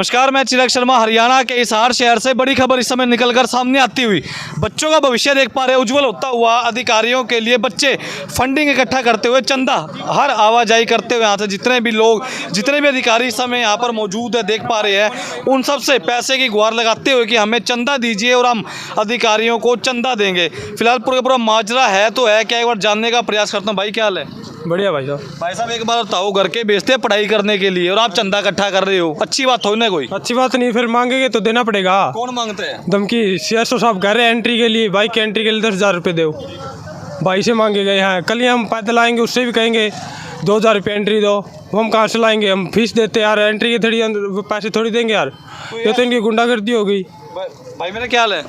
नमस्कार, मैं चिराग शर्मा। हरियाणा के हिसार शहर से बड़ी खबर इस समय निकलकर सामने आती हुई। बच्चों का भविष्य देख पा रहे उज्जवल होता हुआ अधिकारियों के लिए बच्चे फंडिंग इकट्ठा करते हुए, चंदा हर आवाजाही करते हुए यहाँ से जितने भी लोग, जितने भी अधिकारी इस समय यहाँ पर मौजूद है देख पा रहे हैं, उन सब से पैसे की गुहार लगाते हुए कि हमें चंदा दीजिए और हम अधिकारियों को चंदा देंगे। फिलहाल पूरा माजरा है तो है क्या, एक बार जानने का प्रयास करता हूँ। भाई क्या हाल है? बढ़िया भाई साहब। भाई साहब एक बार बताओ, घर के बेचते हैं पढ़ाई करने के लिए और आप चंदा इकट्ठा कर रहे हो, अच्छी बात हो ना? कोई अच्छी बात नहीं, फिर मांगेंगे तो देना पड़ेगा। कौन मांगते हैं? धमकी सीएसओ साहब कह रहे हैं एंट्री के लिए, बाइक की एंट्री के लिए 10,000 रुपये दो। भाई से मांगे गए हैं, कल ही हम पैदल आएंगे उससे भी कहेंगे 2,000 रुपये एंट्री दो। हम कहाँ से लाएंगे? हम फीस देते यार, एंट्री की थोड़ी पैसे थोड़ी देंगे यार। ये तो इनकी गुंडागर्दी हो गई। भाई मेरा क्या हाल है?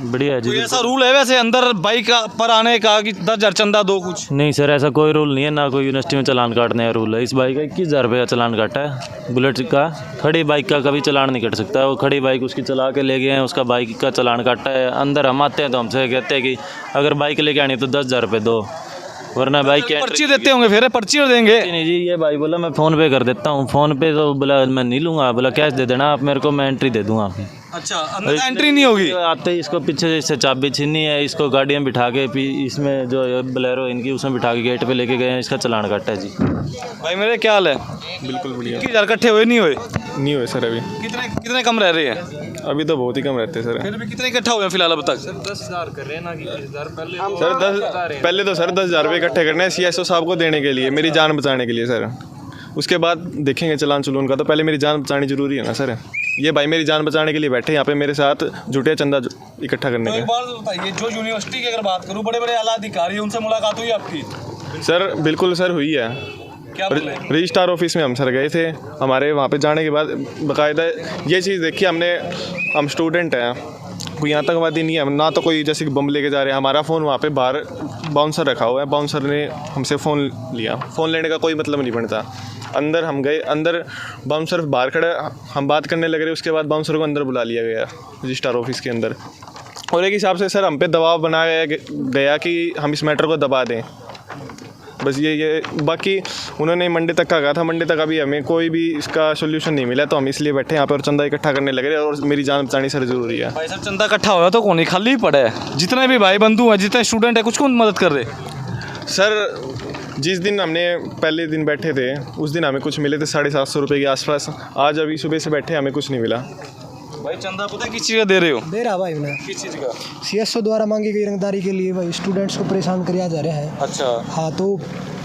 बढ़िया है जी। कोई ऐसा रूल है वैसे अंदर बाइक पर आने का कि 10,000 चंदा दो? कुछ नहीं सर, ऐसा कोई रूल नहीं है, ना कोई यूनिवर्सिटी में चालान काटने का रूल है। इस बाइक का 21,000 रुपये का चालान काटा है, बुलेट का। खड़ी बाइक का कभी चालान नहीं कट सकता। वो खड़ी बाइक उसकी चला के ले गए हैं, उसका बाइक का चालान काटा है। अंदर हम आते हैं तो हमसे कहते हैं कि अगर बाइक लेके आनी तो 10,000 रुपये दो, वरना बाइक की पर्ची देते होंगे, फिर पर्ची देंगे? नहीं जी, ये भाई बोला मैं फ़ोन पे कर देता हूँ। फ़ोन पे तो बोला मैं नहीं लूँगा, बोला कैश दे देना आप मेरे को, मैं एंट्री दे दूँगा आपकी। अच्छा, अंदर एंट्री नहीं होगी? आते ही इसको पीछे से चाबी छीनी है, इसको गाड़ियाँ बिठा के इसमें जो बोलेरो इनकी उसमें बिठा के गेट पे लेके गए हैं, इसका चालान काटा है जी। भाई मेरे क्या हाल है? बिल्कुल बढ़िया। 21,000 इकट्ठे हुए नहीं हुए? नहीं हुए सर अभी। कितने कम रह रहे हैं? अभी तो बहुत ही कम रहते हैं सर। फिर भी कितने इकट्ठा हुए हैं फिलहाल अब तक? 10,000 कर रहे हैं ना कि 10,000 पहले। सर पहले तो सर 10,000 रुपये इकट्ठे करने हैं सीएसओ साहब को देने के लिए, मेरी जान बचाने के लिए सर। उसके बाद देखेंगे चलान चलून का, तो पहले मेरी जान बचानी जरूरी है ना सर। ये भाई मेरी जान बचाने के लिए बैठे यहाँ पे मेरे साथ जुटे चंदा इकट्ठा करने तो के। एक बार बताइए, जो यूनिवर्सिटी की अगर बात करूँ, बड़े बड़े आला अधिकारी, उनसे मुलाकात हुई आपकी? सर बिल्कुल सर हुई है। क्या बोले? रजिस्ट्रार ऑफिस में हम सर गए थे। हमारे वहाँ पे जाने के बाद बाकायदा ये चीज़ देखी हमने, हम स्टूडेंट हैं, कोई आतंकवादी नहीं है ना, तो कोई जैसे कि बम लेके जा रहे हैं। हमारा फ़ोन वहाँ पे बाहर बाउंसर रखा हुआ है, बाउंसर ने हमसे फ़ोन लिया। फ़ोन लेने का कोई मतलब नहीं बनता। अंदर हम गए, अंदर बाउंसर बाहर खड़ा, हम बात करने लग रहे, उसके बाद बाउंसर को अंदर बुला लिया गया रजिस्ट्रार ऑफिस के अंदर। और एक हिसाब से सर हम पे दबाव बनाया गया कि हम इस मैटर को दबा दें, बस ये बाकी उन्होंने मंडे तक का कहा था। मंडे तक अभी हमें कोई भी इसका सोल्यूशन नहीं मिला, तो हम इसलिए बैठे यहाँ पर और चंदा इकट्ठा करने लगे। और मेरी जान बचानी सर ज़रूरी है। भाई साहब चंदा इकट्ठा हुआ तो कौन ही खाली पड़ा है? जितने भी भाई बंधु हैं, जितने स्टूडेंट हैं, कुछ कौन मदद कर रहे? सर जिस दिन हमने पहले दिन बैठे थे उस दिन हमें कुछ मिले थे 750 रुपये के आसपास। आज अभी सुबह से बैठे हमें कुछ नहीं मिला। भाई चंदा पता है किस चीज़ का दे रहे हो? दे रहा भाई मैं। किस चीज़ का? सीएसओ द्वारा मांगी गई रंगदारी के लिए भाई स्टूडेंट्स को परेशान किया जा रहा है। अच्छा। हाँ, तो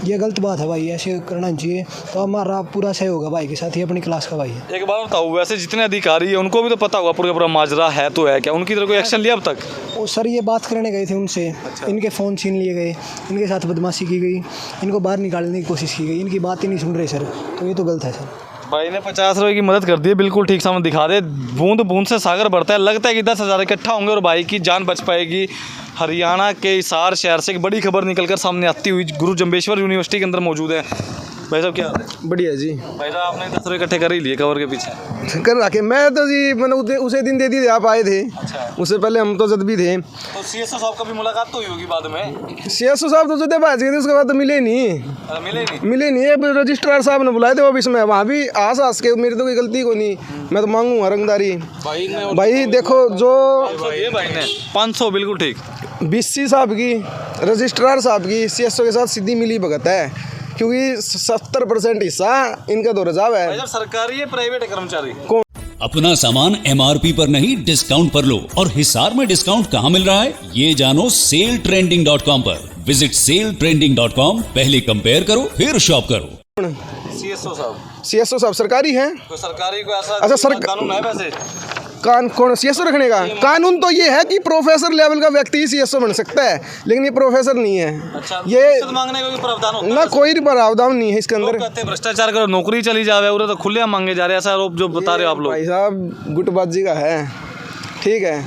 ये गलत बात है भाई, ऐसे करना चाहिए। तो हमारा पूरा सहयोग है भाई के साथ, ही अपनी क्लास का भाई है। एक बार बताओ, वैसे जितने अधिकारी हैं उनको भी तो पता होगा पूरा माजरा है तो है क्या, उनकी तरफ कोई एक्शन लिया अब तक? वो सर ये बात करने गए थे उनसे। अच्छा। इनके फ़ोन छीन लिए गए, इनके साथ बदमाशी की गई, इनको बाहर निकालने की कोशिश की गई, इनकी बात ही नहीं सुन रहे सर। तो ये तो गलत है सर। भाई ने 50 रुपये की मदद कर दी है, बिल्कुल ठीक सामने दिखा दे। बूंद बूंद से सागर बढ़ता है। लगता है कि 10,000 इकट्ठा होंगे और भाई की जान बच पाएगी। हरियाणा के हिसार शहर से एक बड़ी खबर निकलकर सामने आती हुई गुरु जम्बेश्वर यूनिवर्सिटी के अंदर मौजूद है। भाई साहब क्या? बढ़िया जी। भाई साहब आपने 10 रुपये इकट्ठे कर ही लिए कवर के पीछे? कर रखे मैं तो जी, मैंने उसे दिन दे दिए, आप आए थे। अच्छा। उससे पहले हम तो जद भी थे। तो सीएसओ साहब का भी मुलाकात तो हुई होगी बाद में? सीएसओ साहब तो जुटे बात थे, उसके बाद तो मिले नहीं। मिले नहीं। रजिस्ट्रार साहब ने बुलाए थे ऑफिस में, वहाँ भी आस के मेरी तो कोई गलती को नहीं, मैं तो मांगूंगा रंगदारी। भाई देखो जो ये भाई ने 500 बिल्कुल ठीक। बीसी साहब की, रजिस्ट्रार साहब की सीएसओ के साथ सीधी मिली भगत है, क्योंकि 70% हिस्सा इनका तो रजाव है। सरकारी है प्राइवेट है कर्मचारी? अपना सामान एमआरपी पर नहीं डिस्काउंट पर लो। और हिसार में डिस्काउंट कहाँ मिल रहा है ये जानो सेलट्रेंडिंग.com पर। विजिट सेलट्रेंडिंग.com, पहले कंपेयर करो फिर शॉप करो। सीएसओ साहब सरकारी है? तो सरकारी को ऐसा अच्छा सर कानून है वैसे? कौन सीएसओ रखने का कानून तो ये है कि प्रोफेसर लेवल का व्यक्ति ही सीएसओ बन सकता है, लेकिन ये प्रोफेसर नहीं है। अच्छा, ये मांगने का कोई प्रावधान होता ना, कोई प्रावधान नहीं है इसके अंदर। कहते हैं भ्रष्टाचार करो नौकरी चली जावे, उरे तो खुले मांगे जा रहे हैं, ऐसा आरोप जो बता रहे हो आप लोग। भाई साहब गुटबाजी का है, ठीक है।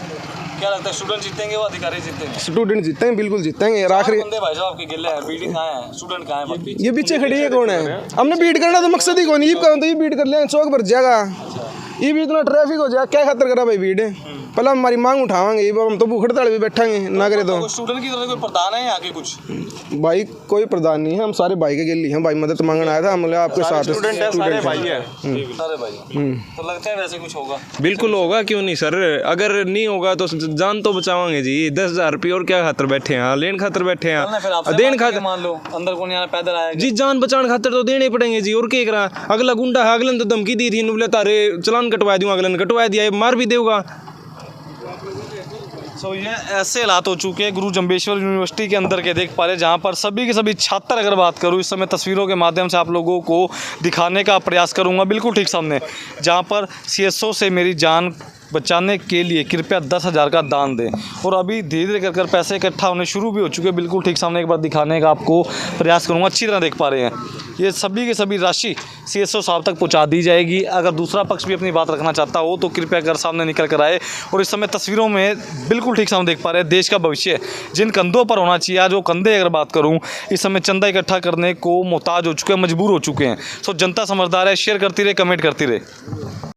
क्या लगता है स्टूडेंट जीतेंगे वो अधिकारी जीतेंगे? स्टूडेंट जीतेंगे, बिल्कुल जीतेंगे। आखिरी भाई साहब आपके गिले हैं, बीडी कहाँ है, स्टूडेंट कहाँ है? ये पीछे खड़ी है, कौन है? हमने बीट करना तो मकसद ही कौन, ये बीट कर लिया, चौक भर जाएगा। ये भी इतना ट्रैफिक हो जाएगा, क्या खतर करा भाई भीड़। पहले हमारी मांग उठावाएंगे, हम तो भूख हड़ताल भी बैठेंगे ना करे तो। स्टूडेंट की तरफ कोई प्रधान है यहाँ के कुछ? भाई कोई प्रधान नहीं है, हम सारे भाई के गिल्ली हैं, भाई मदद मांगने आया था, हम आपके साथ स्टूडेंट है, सारे भाई है। सारे भाई तो लगता है वैसे कुछ होगा। बिल्कुल होगा, क्यों नहीं सर। अगर नहीं होगा तो जान तो बचावांगे जी। 10,000 रुपये और क्या खातर बैठे हैं, लेन खातर बैठे हैं, देन खातर। मान लो अंदर कौन यहाँ पैदल आया जी जान बचाने खातर तो देने पड़ेंगे जी। और क्या करा, अगला गुंडा है, अगले ने तो धमकी दी थी, बोले तारे चलान कटवा दूंगा, अगले ने कटवा दिया, मार भी देगा। सो ये ऐसे हालात हो चुके हैं गुरु जम्बेश्वर यूनिवर्सिटी के अंदर के, देख पा रहे जहाँ पर सभी के सभी छात्र, अगर बात करूँ इस समय तस्वीरों के माध्यम से आप लोगों को दिखाने का प्रयास करूँगा, बिल्कुल ठीक सामने, जहाँ पर CSO से मेरी जान बचाने के लिए कृपया 10,000 का दान दें। और अभी धीरे धीरे कर पैसे इकट्ठा होने शुरू भी हो चुके हैं, बिल्कुल ठीक सामने एक बार दिखाने का आपको प्रयास करूँगा। अच्छी तरह देख पा रहे हैं ये सभी के सभी राशि CSO साहब तक पहुंचा दी जाएगी। अगर दूसरा पक्ष भी अपनी बात रखना चाहता हो तो कृपया कर सामने निकल कर आए। और इस समय तस्वीरों में बिल्कुल ठीक सामने देख पा रहे हैं देश का भविष्य जिन कंधों पर होना चाहिए, आज वो कंधे अगर बात करूं इस समय चंदा इकट्ठा करने को मोहताज हो चुके हैं, मजबूर हो चुके हैं। सो जनता समझदार है, शेयर करती रहे, कमेंट करती रहे।